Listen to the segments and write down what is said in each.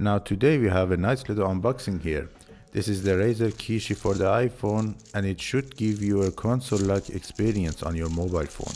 Now today we have a nice little unboxing here. This is the Razer Kishi for the iPhone, and it should give you a console-like experience on your mobile phone.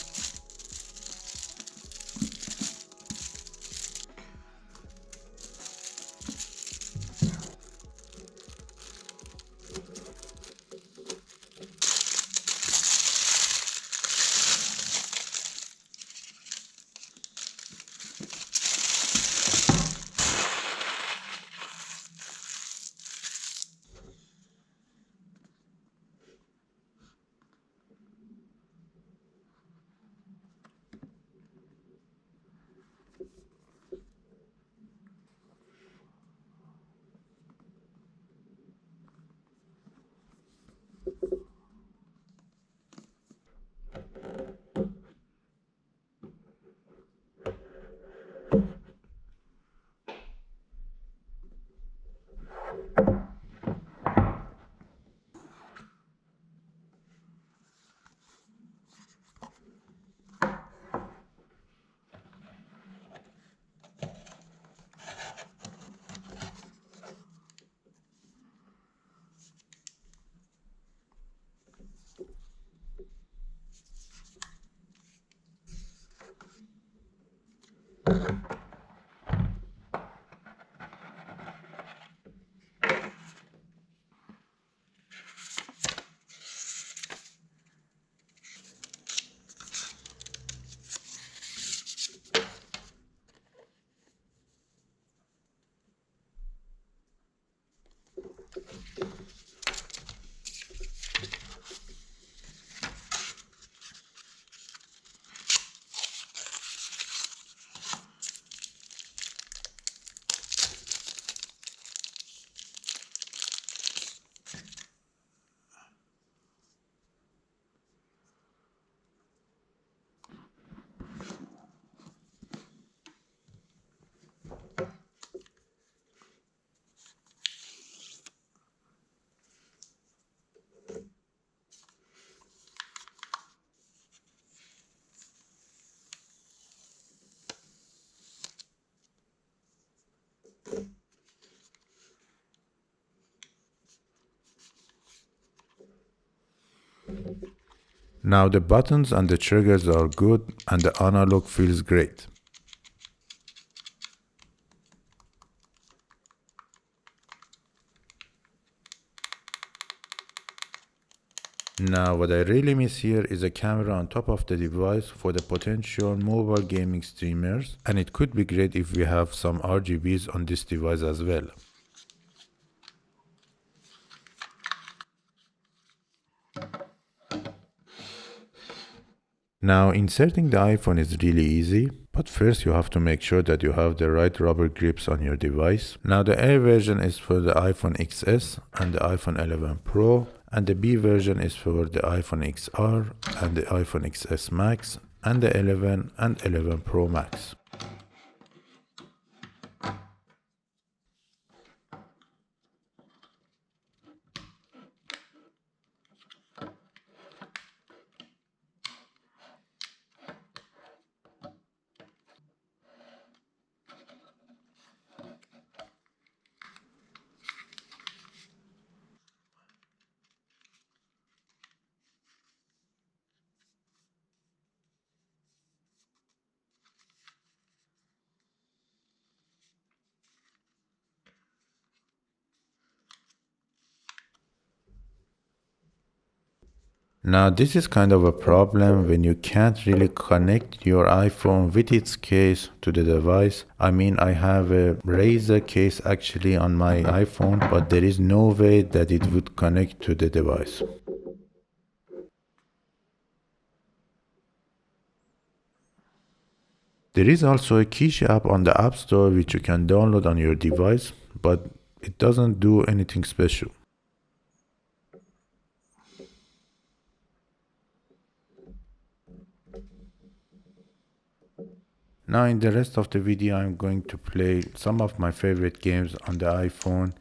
Now the buttons and the triggers are good and the analog feels great. Now what I really miss here is a camera on top of the device for the potential mobile gaming streamers, and it could be great if we have some RGBs on this device as well. Now inserting the iPhone is really easy, but first you have to make sure that you have the right rubber grips on your device. Now the A version is for the iPhone XS and the iPhone 11 Pro, and the B version is for the iPhone XR and the iPhone XS Max and the 11 and 11 Pro Max. Now this is kind of a problem when you can't really connect your iPhone with its case to the device. I mean, I have a Razer case actually on my iPhone, but there is no way that it would connect to the device. There is also a Kishi app on the App Store which you can download on your device, but it doesn't do anything special. Now in the rest of the video I'm going to play some of my favorite games on the iPhone.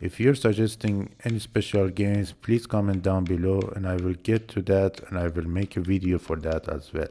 If you're suggesting any special games, please comment down below and I will get to that and I will make a video for that as well.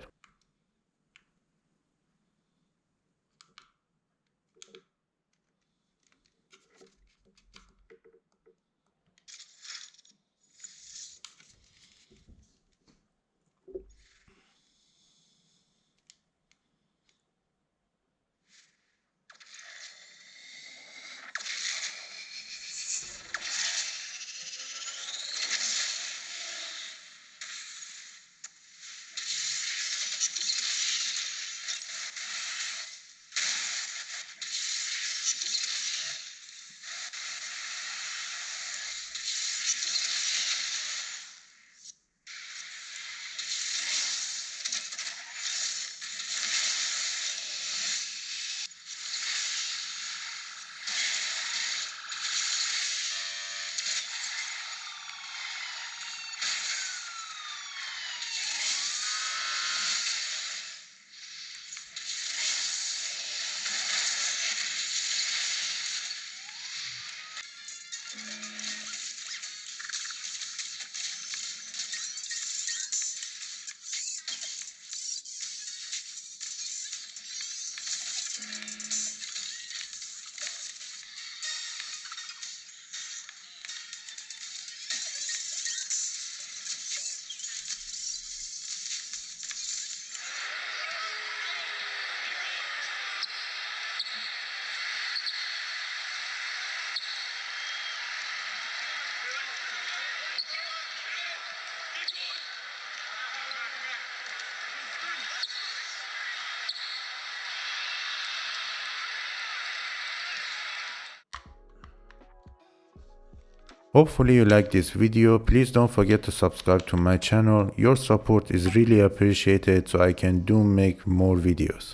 Hopefully you like this video. Please don't forget to subscribe to my channel. Your support is really appreciated so I can make more videos.